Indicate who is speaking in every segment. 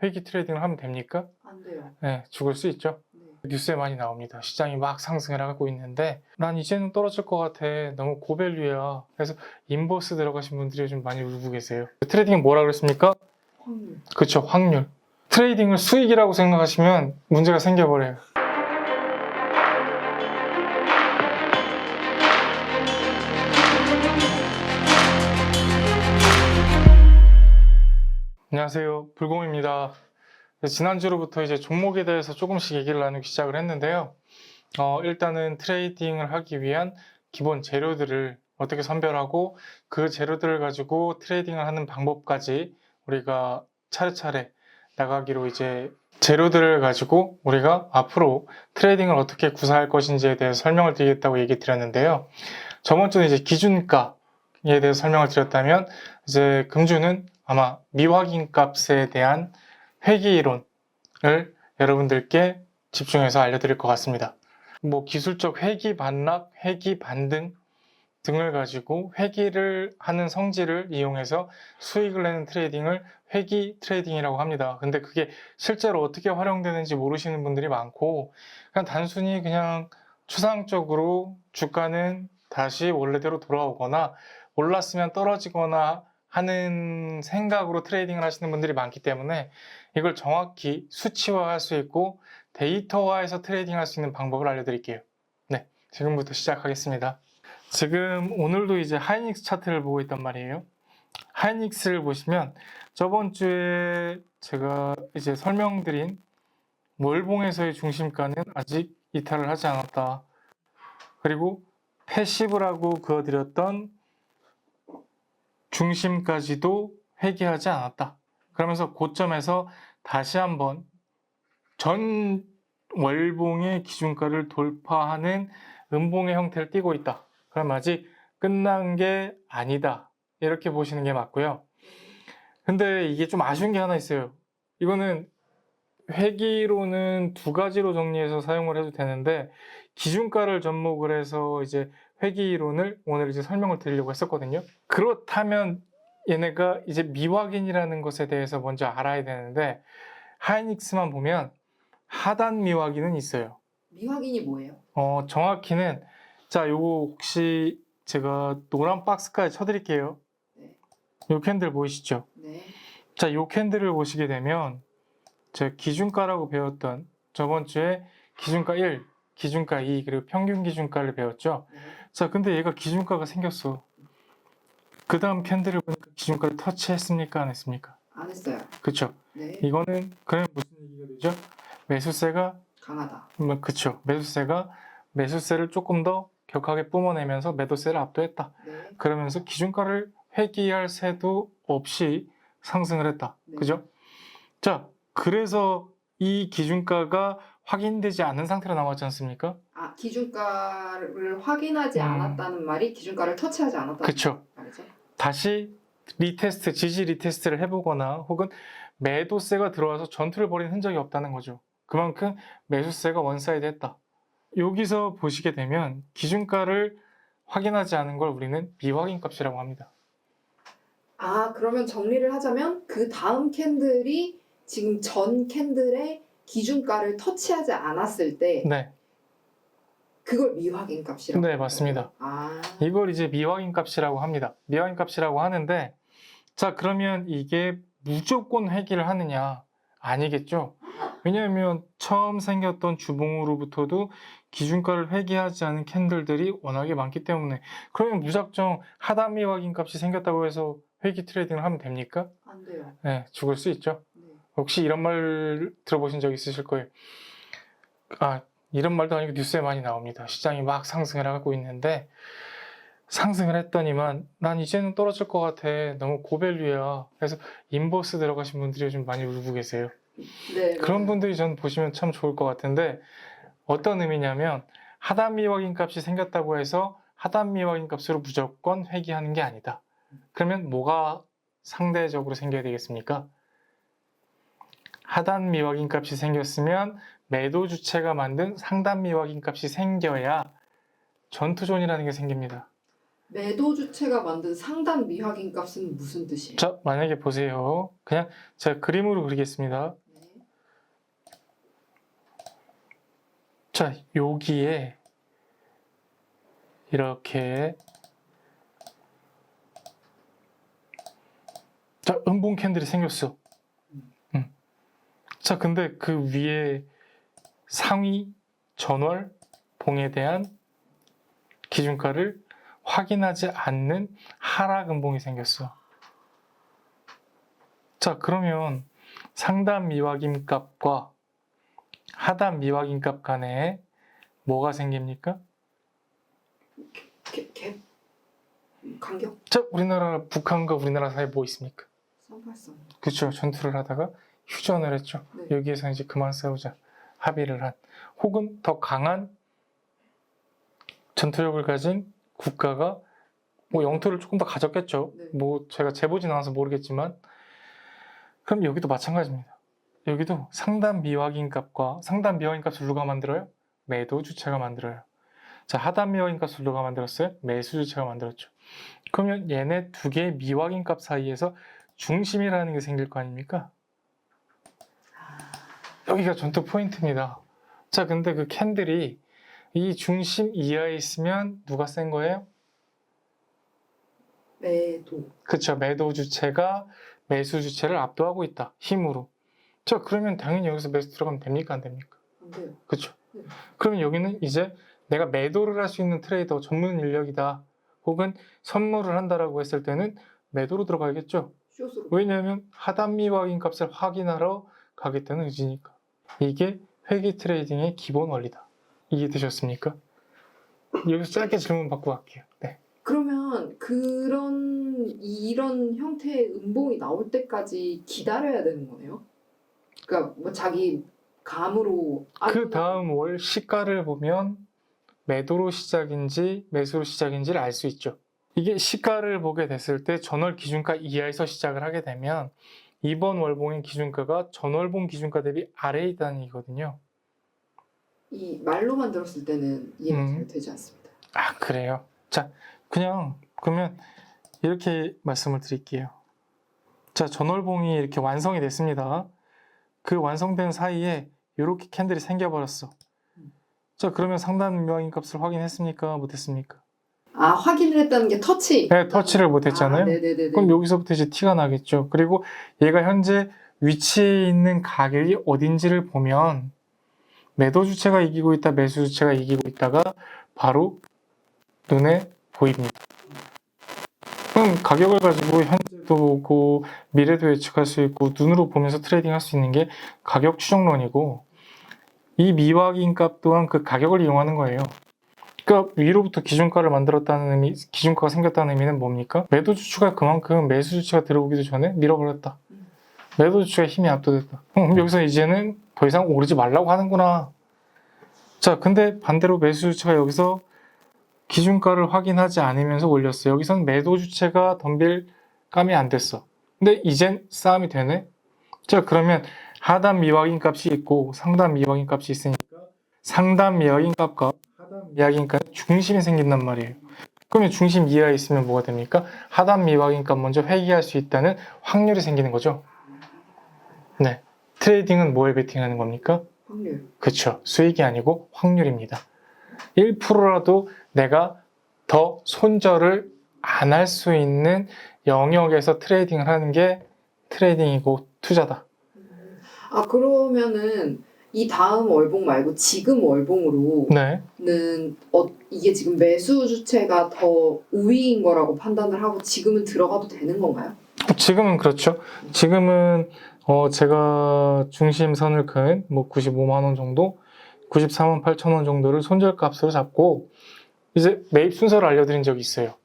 Speaker 1: 회기 트레이딩을 하면 됩니까?
Speaker 2: 안 돼요.
Speaker 1: 네, 죽을 수 있죠.
Speaker 2: 네.
Speaker 1: 뉴스에 많이 나옵니다. 시장이 막 상승을 하고 있는데 난 이제는 떨어질 것 같아. 너무 고밸류야. 그래서 인버스 들어가신 분들이 좀 많이 울고 계세요. 트레이딩 뭐라 그랬습니까?
Speaker 2: 확률.
Speaker 1: 그쵸, 확률. 트레이딩을 수익이라고 생각하시면 문제가 생겨버려요. 안녕하세요, 불공입니다. 지난주로부터 이제 종목에 대해서 조금씩 얘기를 나누기 시작을 했는데요. 일단은 트레이딩을 하기 위한 기본 재료들을 어떻게 선별하고 그 재료들을 가지고 트레이딩을 하는 방법까지 우리가 차례차례 나가기로 이제 재료들을 가지고 우리가 앞으로 트레이딩을 어떻게 구사할 것인지에 대해서 설명을 드리겠다고 얘기 드렸는데요. 저번 주는 이제 기준가에 대해서 설명을 드렸다면 이제 금주는 아마 미확인 값에 대한 회귀이론을 여러분들께 집중해서 알려드릴 것 같습니다. 뭐 기술적 회귀 반락, 회귀 반등 등을 가지고 회귀를 하는 성질을 이용해서 수익을 내는 트레이딩을 회귀 트레이딩이라고 합니다. 근데 그게 실제로 어떻게 활용되는지 모르시는 분들이 많고 그냥 단순히 그냥 추상적으로 주가는 다시 원래대로 돌아오거나 올랐으면 떨어지거나 하는 생각으로 트레이딩을 하시는 분들이 많기 때문에 이걸 정확히 수치화할 수 있고 데이터화해서 트레이딩 할 수 있는 방법을 알려드릴게요. 네, 지금부터 시작하겠습니다. 지금 오늘도 이제 하이닉스 차트를 보고 있단 말이에요. 하이닉스를 보시면 저번 주에 제가 이제 설명드린 월봉에서의 중심가는 아직 이탈을 하지 않았다. 그리고 패시브라고 그어드렸던 중심까지도 회귀하지 않았다. 그러면서 고점에서 다시 한번 전 월봉의 기준가를 돌파하는 음봉의 형태를 띠고 있다. 그럼 아직 끝난 게 아니다. 이렇게 보시는 게 맞고요. 근데 이게 좀 아쉬운 게 하나 있어요. 이거는 회귀로는 두 가지로 정리해서 사용을 해도 되는데 기준가를 접목을 해서 이제 회귀이론을 오늘 이제 설명을 드리려고 했었거든요. 그렇다면 얘네가 이제 미확인이라는 것에 대해서 먼저 알아야 되는데 하이닉스만 보면 하단 미확인은 있어요.
Speaker 2: 미확인이 뭐예요?
Speaker 1: 정확히는 자 요거 혹시 제가 노란 박스까지 쳐드릴게요.
Speaker 2: 네.
Speaker 1: 요 캔들 보이시죠?
Speaker 2: 네.
Speaker 1: 자, 요 캔들을 보시게 되면 제가 기준가라고 배웠던 저번 주에 기준가 1, 기준가 2, 그리고 평균 기준가를 배웠죠.
Speaker 2: 네.
Speaker 1: 자, 근데 얘가 기준가가 생겼어. 그 다음 캔들을 보니까 기준가를 터치했습니까? 안 했습니까?
Speaker 2: 안 했어요.
Speaker 1: 그쵸?
Speaker 2: 네.
Speaker 1: 이거는 그러면 무슨 얘기가 되죠? 매수세가
Speaker 2: 강하다.
Speaker 1: 그쵸. 매수세가 매수세를 조금 더 격하게 뿜어내면서 매도세를 압도했다.
Speaker 2: 네.
Speaker 1: 그러면서 기준가를 회귀할 새도 없이 상승을 했다.
Speaker 2: 네.
Speaker 1: 그죠? 자, 그래서 이 기준가가 확인되지 않은 상태로 남았지 않습니까?
Speaker 2: 아, 기준가를 확인하지 않았다는 말이 기준가를 터치하지 않았다는
Speaker 1: 그쵸.
Speaker 2: 말이죠?
Speaker 1: 다시 리테스트, 지지 리테스트를 해보거나 혹은 매도세가 들어와서 전투를 벌인 흔적이 없다는 거죠. 그만큼 매수세가 원사이드 했다. 여기서 보시게 되면 기준가를 확인하지 않은 걸 우리는 미확인 값이라고 합니다.
Speaker 2: 아, 그러면 정리를 하자면 그 다음 캔들이 지금 전 캔들의 기준가를 터치하지 않았을 때
Speaker 1: 네,
Speaker 2: 그걸 미확인 값이라고
Speaker 1: 네, 맞습니다.
Speaker 2: 아,
Speaker 1: 이걸 이제 미확인 값이라고 합니다. 미확인 값이라고 하는데 자, 그러면 이게 무조건 회귀를 하느냐? 아니겠죠? 왜냐하면 처음 생겼던 주봉으로부터도 기준가를 회귀하지 않은 캔들들이 워낙에 많기 때문에 그러면 무작정 하단 미확인 값이 생겼다고 해서 회귀 트레이딩을 하면 됩니까?
Speaker 2: 안 돼요.
Speaker 1: 네, 죽을 수 있죠.
Speaker 2: 네.
Speaker 1: 혹시 이런 말 들어보신 적 있으실 거예요. 아, 이런 말도 아니고 뉴스에 많이 나옵니다. 시장이 막 상승을 하고 있는데 상승을 했더니만 난 이제는 떨어질 것 같아. 너무 고밸류야. 그래서 인버스 들어가신 분들이 좀 많이 울고 계세요.
Speaker 2: 네,
Speaker 1: 그런
Speaker 2: 맞아요.
Speaker 1: 분들이 전 보시면 참 좋을 것 같은데 어떤 의미냐면 하단 미확인 값이 생겼다고 해서 하단 미확인 값으로 무조건 회귀하는 게 아니다. 그러면 뭐가 상대적으로 생겨야 되겠습니까? 하단 미확인 값이 생겼으면 매도 주체가 만든 상단 미확인 값이 생겨야 전투존이라는 게 생깁니다.
Speaker 2: 매도 주체가 만든 상단 미확인 값은 무슨 뜻이에요?
Speaker 1: 자, 만약에 보세요. 그냥 제가 그림으로 그리겠습니다.
Speaker 2: 네.
Speaker 1: 자, 여기에 이렇게 자, 음봉 캔들이 생겼어. 자, 근데 그 위에 상위 전월 봉에 대한 기준가를 확인하지 않는 하락 음봉이 생겼어. 자, 그러면 상단 미확인 값과 하단 미확인 값 간에 뭐가 생깁니까?
Speaker 2: 갭 간격
Speaker 1: 자, 우리나라 북한과 우리나라 사이에 뭐 있습니까?
Speaker 2: 383.
Speaker 1: 그렇죠. 전투를 하다가 휴전을 했죠.
Speaker 2: 네.
Speaker 1: 여기에서 이제 그만 싸우자 합의를 한, 혹은 더 강한 전투력을 가진 국가가 뭐 영토를 조금 더 가졌겠죠.
Speaker 2: 네.
Speaker 1: 뭐 제가 재보진 않아서 모르겠지만, 그럼 여기도 마찬가지입니다. 여기도 상단 미확인 값과 상단 미확인 값을 누가 만들어요? 매도 주체가 만들어요. 자, 하단 미확인 값을 누가 만들었어요? 매수 주체가 만들었죠. 그러면 얘네 두 개의 미확인 값 사이에서 중심이라는 게 생길 거 아닙니까? 여기가 전투 포인트입니다. 자, 근데 그 캔들이 이 중심 이하에 있으면 누가 센 거예요?
Speaker 2: 매도.
Speaker 1: 그쵸. 매도 주체가 매수 주체를 압도하고 있다. 힘으로. 자, 그러면 당연히 여기서 매수 들어가면 됩니까? 안 됩니까?
Speaker 2: 안 돼요.
Speaker 1: 그쵸.
Speaker 2: 네.
Speaker 1: 그러면 여기는 이제 내가 매도를 할 수 있는 트레이더 전문 인력이다. 혹은 선물을 한다라고 했을 때는 매도로 들어가야겠죠.
Speaker 2: 숏으로.
Speaker 1: 왜냐하면 하단 미확인 값을 확인하러 가겠다는 의지니까. 이게 회귀 트레이딩의 기본 원리다. 이해되셨습니까? 여기서 짧게 질문 받고 갈게요. 네.
Speaker 2: 그러면 이런 형태의 음봉이 나올 때까지 기다려야 되는 거네요? 그러니까 뭐 자기 감으로
Speaker 1: 그 다음 월 시가를 보면 매도로 시작인지 매수로 시작인지를 알 수 있죠. 이게 시가를 보게 됐을 때 전월 기준가 이하에서 시작을 하게 되면 이번 월봉의 기준가가 전월봉 기준가 대비 아래에 있다는 얘기거든요.
Speaker 2: 이 말로만 들었을 때는 이해가 잘 되지 않습니다.
Speaker 1: 아, 그래요? 자, 그러면 이렇게 말씀을 드릴게요. 자, 전월봉이 이렇게 완성이 됐습니다. 그 완성된 사이에 이렇게 캔들이 생겨버렸어. 자, 그러면 상단 미확인 값을 확인했습니까? 못했습니까?
Speaker 2: 아, 확인을 했다는 게 터치?
Speaker 1: 네, 터치를 못했잖아요.
Speaker 2: 아, 네네네.
Speaker 1: 그럼 여기서부터 이제 티가 나겠죠. 그리고 얘가 현재 위치에 있는 가격이 어딘지를 보면 매도 주체가 이기고 있다, 매수 주체가 이기고 있다가 바로 눈에 보입니다. 그럼 가격을 가지고 현재도 보고 미래도 예측할 수 있고 눈으로 보면서 트레이딩 할 수 있는 게 가격 추정론이고, 이 미확인 값 또한 그 가격을 이용하는 거예요. 그러니까 위로부터 기준가를 만들었다는 의미, 기준가가 생겼다는 의미는 뭡니까? 매도 주체가 그만큼 매수 주체가 들어오기도 전에 밀어버렸다. 매도 주체가 힘이 압도됐다. 여기서 이제는 더 이상 오르지 말라고 하는구나. 자, 근데 반대로 매수 주체가 여기서 기준가를 확인하지 않으면서 올렸어요. 여기서는 매도 주체가 덤빌 감이 안 됐어. 근데 이젠 싸움이 되네. 자, 그러면 하단 미확인 값이 있고 상단 미확인 값이 있으니까 상단 미확인 값과 하단 미확인 값 중심이 생긴단 말이에요. 그러면 중심 이하에 있으면 뭐가 됩니까? 하단 미확인 값 먼저 회귀할 수 있다는 확률이 생기는 거죠. 네, 트레이딩은 뭐에 베팅하는 겁니까?
Speaker 2: 확률.
Speaker 1: 그렇죠. 수익이 아니고 확률입니다. 1%라도 내가 더 손절을 안 할 수 있는 영역에서 트레이딩을 하는 게 트레이딩이고 투자다.
Speaker 2: 아, 그러면은 이 다음 월봉 말고 지금 월봉으로는
Speaker 1: 네.
Speaker 2: 이게 지금 매수 주체가 더 우위인 거라고 판단을 하고 지금은 들어가도 되는 건가요?
Speaker 1: 지금은 그렇죠. 지금은 제가 중심선을 큰 뭐 95만 원 정도, 94만 8천 원 정도를 손절값으로 잡고 이제 매입 순서를 알려드린 적이 있어요.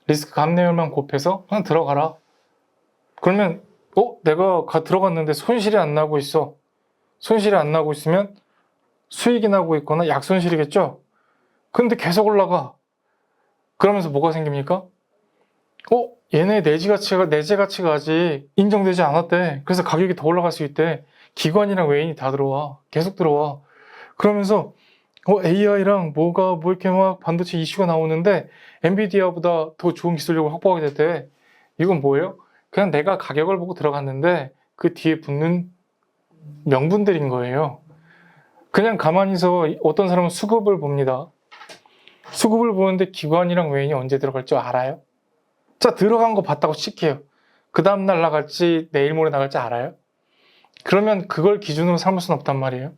Speaker 1: 리스크 감내율만 곱해서 그냥 들어가라. 그러면 내가 들어갔는데 손실이 안 나고 있어. 손실이 안 나고 있으면 수익이 나고 있거나 약손실이겠죠? 근데 계속 올라가. 그러면서 뭐가 생깁니까? 얘네 내재 가치가 아직 인정되지 않았대. 그래서 가격이 더 올라갈 수 있대. 기관이랑 외인이 다 들어와. 계속 들어와. 그러면서 AI랑 뭐 이렇게 막 반도체 이슈가 나오는데 엔비디아보다 더 좋은 기술력을 확보하게 됐대. 이건 뭐예요? 그냥 내가 가격을 보고 들어갔는데 그 뒤에 붙는 명분들인 거예요. 그냥 가만히서 어떤 사람은 수급을 봅니다. 수급을 보는데 기관이랑 외인이 언제 들어갈 줄 알아요? 자, 들어간 거 봤다고 칠게요. 그 다음날 나갈지 내일 모레 나갈지 알아요? 그러면 그걸 기준으로 삼을 수는 없단 말이에요.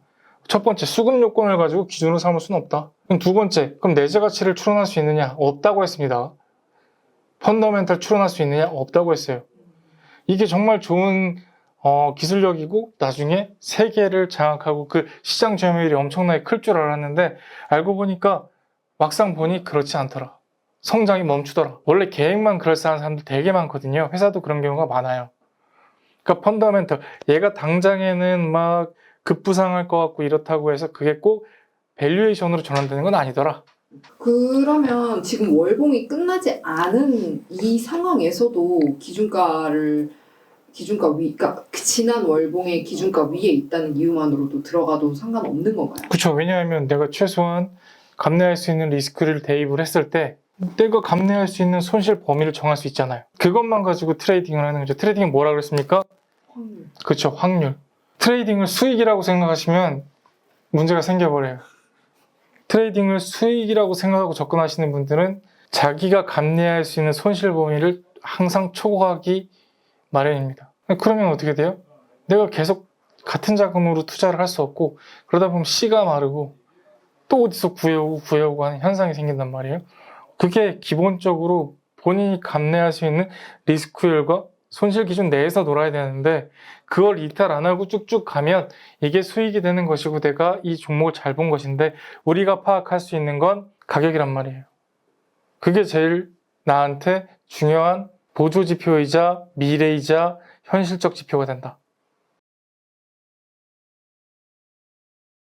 Speaker 1: 첫 번째, 수급 요건을 가지고 기준으로 삼을 수는 없다. 그럼 두 번째, 그럼 내재 가치를 추론할 수 있느냐? 없다고 했습니다. 펀더멘탈 추론할 수 있느냐? 없다고 했어요. 이게 정말 좋은 기술력이고 나중에 세계를 장악하고 그 시장 점유율이 엄청나게 클 줄 알았는데 알고 보니까 막상 보니 그렇지 않더라. 성장이 멈추더라. 원래 계획만 그럴싸한 사람들 되게 많거든요. 회사도 그런 경우가 많아요. 그러니까 펀더멘털, 얘가 당장에는 막 급부상할 것 같고 이렇다고 해서 그게 꼭 밸류에이션으로 전환되는 건 아니더라.
Speaker 2: 그러면 지금 월봉이 끝나지 않은 이 상황에서도 기준가 위, 그러니까 지난 월봉의 기준가 위에 있다는 이유만으로도 들어가도 상관없는 건가요?
Speaker 1: 그렇죠. 왜냐하면 내가 최소한 감내할 수 있는 리스크를 대입을 했을 때 내가 감내할 수 있는 손실 범위를 정할 수 있잖아요. 그것만 가지고 트레이딩을 하는 거죠. 트레이딩은 뭐라 그랬습니까?
Speaker 2: 확률.
Speaker 1: 그렇죠. 확률. 트레이딩을 수익이라고 생각하시면 문제가 생겨버려요. 트레이딩을 수익이라고 생각하고 접근하시는 분들은 자기가 감내할 수 있는 손실 범위를 항상 초과하기 마련입니다. 그러면 어떻게 돼요? 내가 계속 같은 자금으로 투자를 할 수 없고 그러다 보면 씨가 마르고 또 어디서 구해오고 하는 현상이 생긴단 말이에요. 그게 기본적으로 본인이 감내할 수 있는 리스크율과 손실 기준 내에서 놀아야 되는데 그걸 이탈 안 하고 쭉쭉 가면 이게 수익이 되는 것이고 내가 이 종목을 잘 본 것인데 우리가 파악할 수 있는 건 가격이란 말이에요. 그게 제일 나한테 중요한 보조 지표이자 미래이자 현실적 지표가 된다.